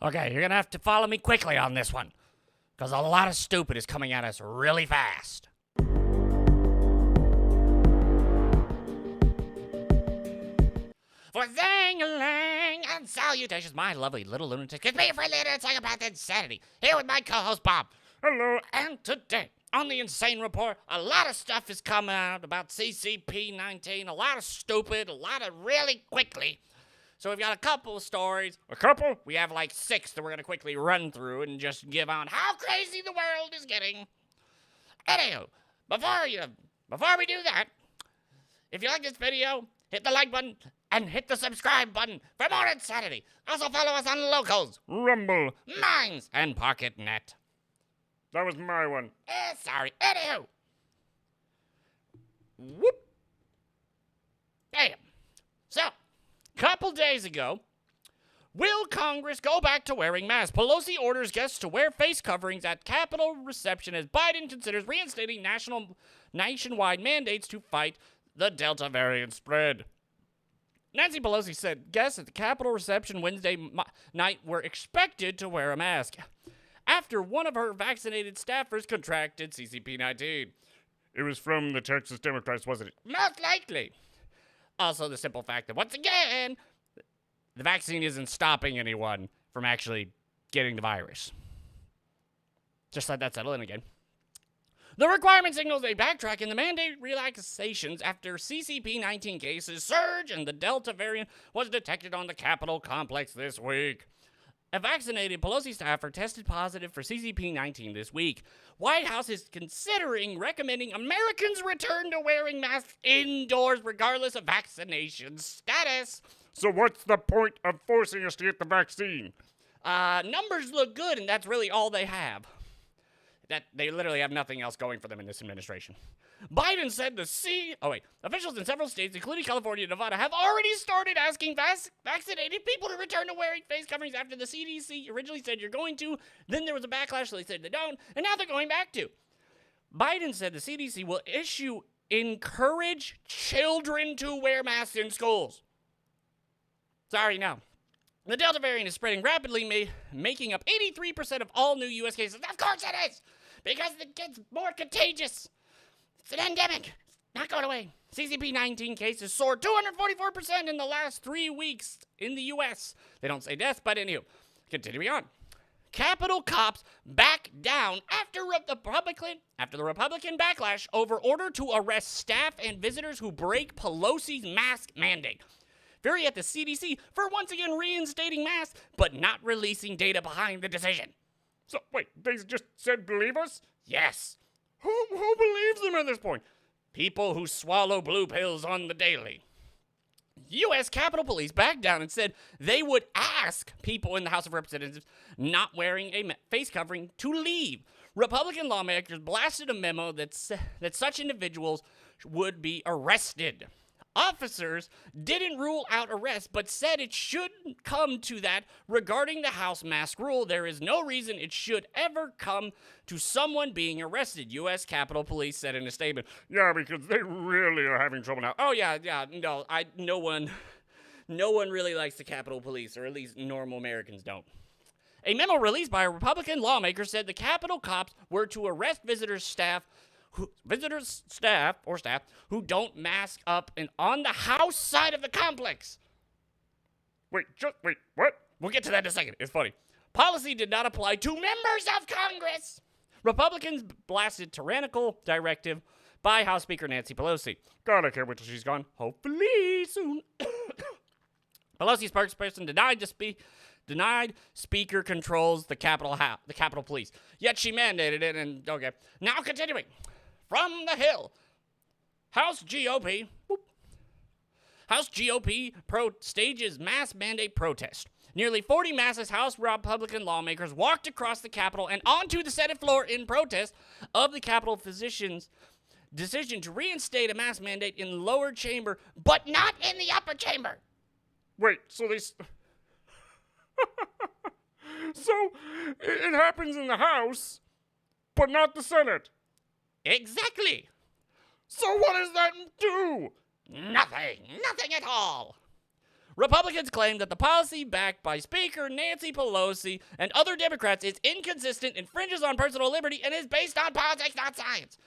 Okay, you're gonna have to follow me quickly on this one, because a lot of stupid is coming at us really fast. For zang-a-lang and salutations, my lovely little lunatics. It's me, your friendly psychopath insanity, here with my co-host Bob. Hello. And today, on the Insane Report, a lot of stuff is coming out about CCP-19, a lot of stupid, a lot of really quickly. So we've got a couple of stories. A couple? We have like 6 that we're going to quickly run through and just give on how crazy the world is getting. Anywho, before we do that, if you like this video, hit the like button and hit the subscribe button for more insanity. Also follow us on Locals, Rumble. Minds, and PocketNet. That was my one. Sorry. Anywho. Whoop. Damn. So, couple days ago, will Congress go back to wearing masks? Pelosi orders guests to wear face coverings at Capitol reception as Biden considers reinstating nationwide mandates to fight the Delta variant spread. Nancy Pelosi said guests at the Capitol reception Wednesday night were expected to wear a mask after one of her vaccinated staffers contracted CCP-19. It was from the Texas Democrats, wasn't it? Most likely. Also, the simple fact that, once again, the vaccine isn't stopping anyone from actually getting the virus. Just let that settle in again. The requirement signals a backtrack in the mandate relaxations after CCP-19 cases surge and the Delta variant was detected on the Capitol complex this week. A vaccinated Pelosi staffer tested positive for CCP-19 this week. White House is considering recommending Americans return to wearing masks indoors regardless of vaccination status. So what's the point of forcing us to get the vaccine? Numbers look good, and that's really all they have. That they literally have nothing else going for them in this administration. Biden said officials in several states, including California and Nevada, have already started asking vaccinated people to return to wearing face coverings after the CDC originally said you're going to. Then there was a backlash, so they said they don't, and now they're going back to. Biden said the CDC will encourage children to wear masks in schools. Sorry, no. The Delta variant is spreading rapidly, making up 83% of all new U.S. cases. Of course it is, because it's more contagious. It's an endemic. Not going away. CCP-19 cases soared 244% in the last 3 weeks in the U.S. They don't say deaths, but anywho. Continuing on. Capitol cops back down after the Republican backlash over order to arrest staff and visitors who break Pelosi's mask mandate. Fury at the CDC for once again reinstating masks, but not releasing data behind the decision. So, wait, they just said believe us? Yes. Who believes them at this point? People who swallow blue pills on the daily. U.S. Capitol Police backed down and said they would ask people in the House of Representatives not wearing a face covering to leave. Republican lawmakers blasted a memo that such individuals would be arrested. Officers didn't rule out arrest, but said it shouldn't come to that regarding the House mask rule. There is no reason it should ever come to someone being arrested, U.S. Capitol Police said in a statement. Yeah, because they really are having trouble now. Oh, yeah, no one really likes the Capitol Police, or at least normal Americans don't. A memo released by a Republican lawmaker said the Capitol cops were to arrest staff who don't mask up and on the House side of the complex. Wait, what? We'll get to that in a second. It's funny. Policy did not apply to members of Congress. Republicans blasted tyrannical directive by House Speaker Nancy Pelosi. God, I can't wait till she's gone. Hopefully soon. Pelosi spokesperson denied Speaker controls the Capitol Police. Yet she mandated it, and okay. Now continuing. From the Hill, House GOP stages mass mandate protest. Nearly 40 masses House Republican lawmakers walked across the Capitol and onto the Senate floor in protest of the Capitol physicians' decision to reinstate a mask mandate in the lower chamber, but not in the upper chamber. Wait, so they... So, it happens in the House, but not the Senate. Exactly. So what does that do? Nothing at all. Republicans claim that the policy backed by Speaker Nancy Pelosi and other Democrats is inconsistent, infringes on personal liberty, and is based on politics, not science.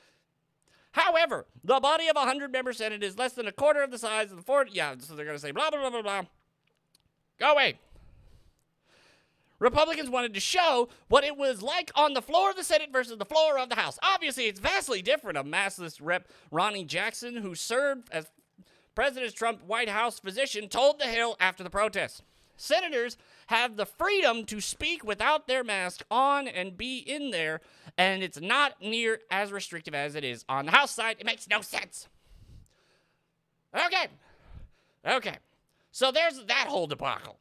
However, the body of a 100-member Senate is less than a quarter of the size of the 40. Yeah, so they're going to say blah, blah, blah, blah, blah. Go away. Republicans wanted to show what it was like on the floor of the Senate versus the floor of the House. Obviously, it's vastly different. A massless Rep. Ronnie Jackson, who served as President Trump's White House physician, told The Hill after the protests. Senators have the freedom to speak without their mask on and be in there, and it's not near as restrictive as it is on the House side. It makes no sense. Okay. So there's that whole debacle.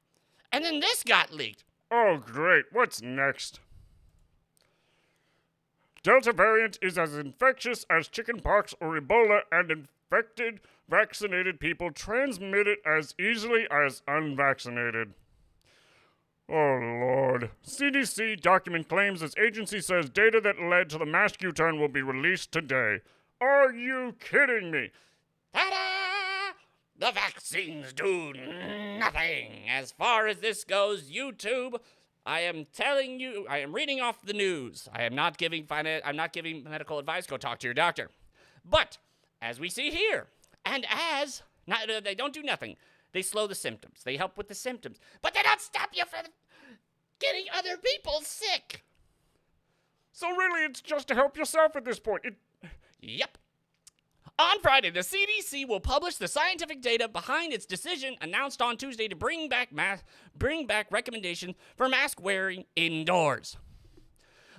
And then this got leaked. Oh, great. What's next? Delta variant is as infectious as chickenpox or Ebola, and infected, vaccinated people transmit it as easily as unvaccinated. Oh, Lord. CDC document claims its agency says data that led to the mass U-turn will be released today. Are you kidding me? Ta-da! The vaccines do nothing. As far as this goes, YouTube, I am telling you, I am reading off the news. I'm not giving medical advice. Go talk to your doctor. But as we see here, and they don't do nothing. They slow the symptoms. They help with the symptoms. But they don't stop you from getting other people sick. So really, it's just to help yourself at this point. Yep. On Friday, the CDC will publish the scientific data behind its decision announced on Tuesday to bring back recommendations for mask wearing indoors.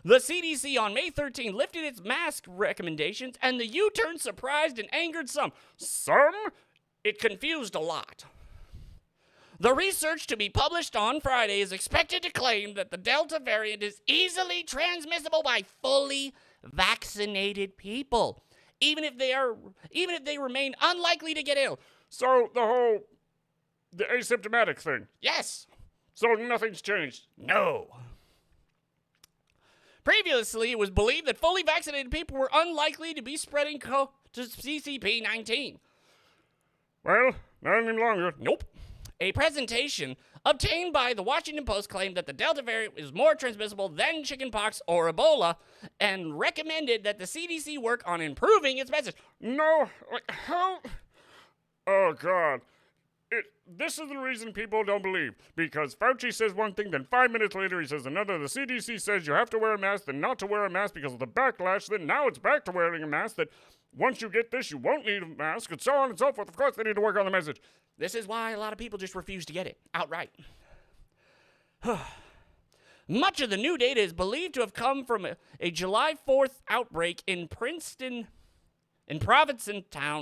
The CDC on May 13 lifted its mask recommendations, and the U-turn surprised and angered some. Some? It confused a lot. The research to be published on Friday is expected to claim that the Delta variant is easily transmissible by fully vaccinated people, even if they remain unlikely to get ill. So the asymptomatic thing. Yes. So nothing's changed. No. Previously, it was believed that fully vaccinated people were unlikely to be spreading to CCP-19. Well, not any longer. Nope. A presentation obtained by the Washington Post claimed that the Delta variant is more transmissible than chickenpox or Ebola, and recommended that the CDC work on improving its message. No, how? Oh, God. This is the reason people don't believe. Because Fauci says one thing, then 5 minutes later he says another. The CDC says you have to wear a mask, then not to wear a mask because of the backlash. Then now it's back to wearing a mask, that once you get this, you won't need a mask, and so on and so forth. Of course, they need to work on the message. This is why a lot of people just refuse to get it outright. Much of the new data is believed to have come from a July 4th outbreak in Provincetown,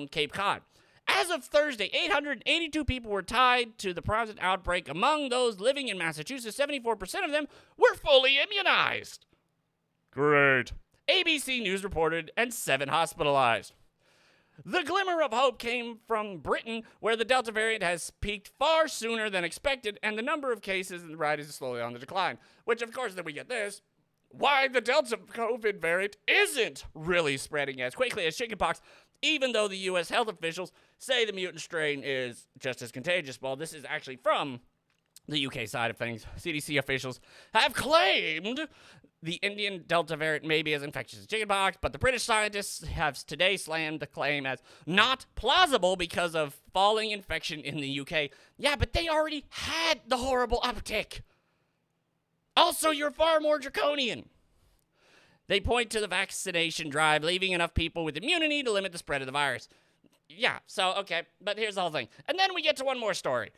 Cape Cod. As of Thursday, 882 people were tied to the Provincetown outbreak. Among those living in Massachusetts, 74% of them were fully immunized. Great. ABC News reported, and 7 hospitalized. The glimmer of hope came from Britain, where the Delta variant has peaked far sooner than expected, and the number of cases in the ride is slowly on the decline. Which, of course, then we get this. Why the Delta COVID variant isn't really spreading as quickly as chickenpox, even though the U.S. health officials say the mutant strain is just as contagious. Well, this is actually from the UK side of things. CDC officials have claimed the Indian Delta variant may be as infectious as chickenpox, but the British scientists have today slammed the claim as not plausible because of falling infection in the UK. Yeah, but they already had the horrible uptick. Also, you're far more draconian. They point to the vaccination drive, leaving enough people with immunity to limit the spread of the virus. Yeah, so, okay, but here's the whole thing. And then we get to one more story.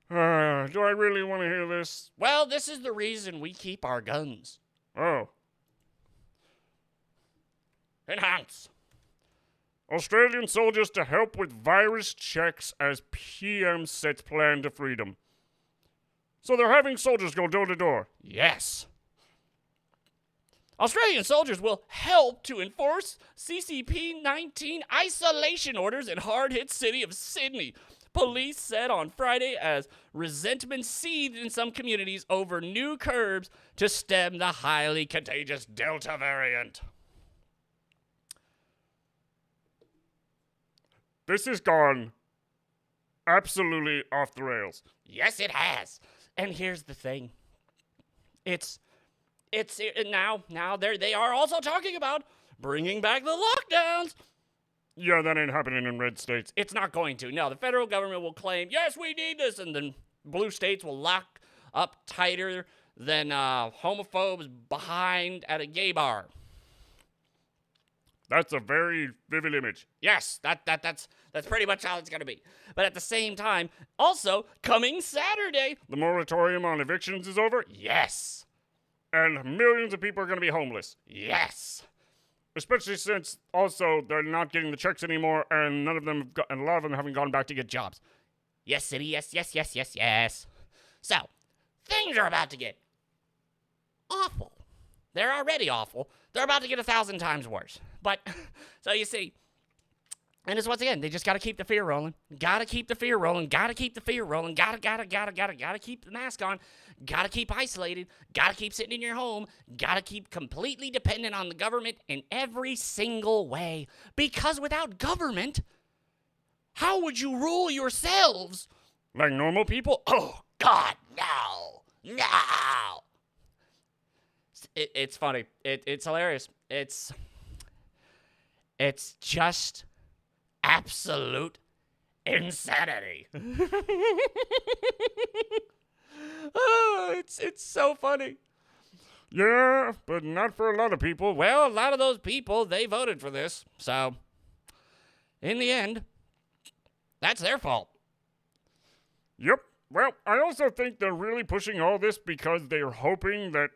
Do I really want to hear this? Well, this is the reason we keep our guns. Oh. Enhance. Australian soldiers to help with virus checks as PM sets plan to freedom. So they're having soldiers go door to door. Yes. Australian soldiers will help to enforce CCP-19 isolation orders in hard-hit city of Sydney. Police said on Friday as resentment seethed in some communities over new curbs to stem the highly contagious Delta variant. This has gone absolutely off the rails. Yes, it has. And here's the thing. Now they are also talking about bringing back the lockdowns. Yeah, that ain't happening in red states. It's not going to. No, the federal government will claim, yes, we need this, and then blue states will lock up tighter than homophobes behind at a gay bar. That's a very vivid image. Yes, that's pretty much how it's going to be. But at the same time, also, coming Saturday. The moratorium on evictions is over, Yes. and millions of people are going to be homeless. Yes. Especially since also they're not getting the checks anymore, and a lot of them haven't gone back to get jobs. Yes, city, yes. So, things are about to get awful. They're already awful. They're about to get 1,000 times worse. But, so you see, and it's once again, they just gotta keep the fear rolling. Gotta keep the fear rolling. Gotta keep the fear rolling. Gotta keep the mask on. Gotta keep isolated. Gotta keep sitting in your home. Gotta keep completely dependent on the government in every single way. Because without government, how would you rule yourselves? Like normal people? Oh, God, no. It's funny. It's hilarious. It's just absolute insanity. Oh, it's so funny. Yeah, but not for a lot of people. Well, a lot of those people, they voted for this. So, in the end, that's their fault. Yep. Well, I also think they're really pushing all this because they're hoping that,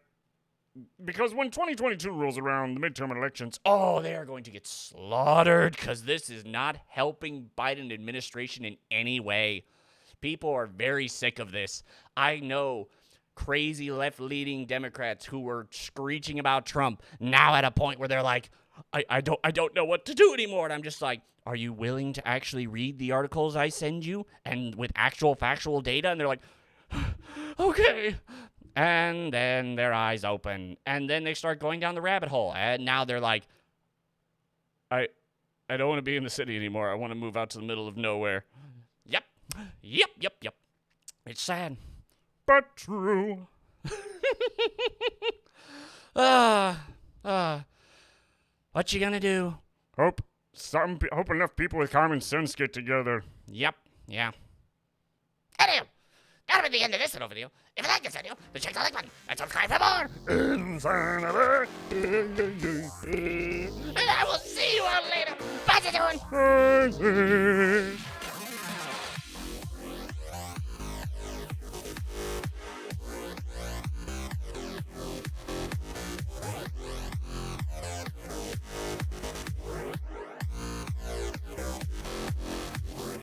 because when 2022 rolls around, the midterm elections, Oh, they are going to get slaughtered because this is not helping Biden administration in any way. People are very sick of this. I know crazy left-leaning Democrats who were screeching about Trump now at a point where they're like, I don't know what to do anymore. And I'm just like, are you willing to actually read the articles I send you and with actual factual data? And they're like, okay. And then their eyes open, and then they start going down the rabbit hole. And now they're like, I don't want to be in the city anymore. I want to move out to the middle of nowhere. Yep. It's sad. But true. What you gonna do? Hope enough people with common sense get together. Yep, yeah. Anywho, that'll be the end of this little video. If you like this video, then check the like button and subscribe for more. Insanity. And I will see you all later. Bye, everyone. Bye.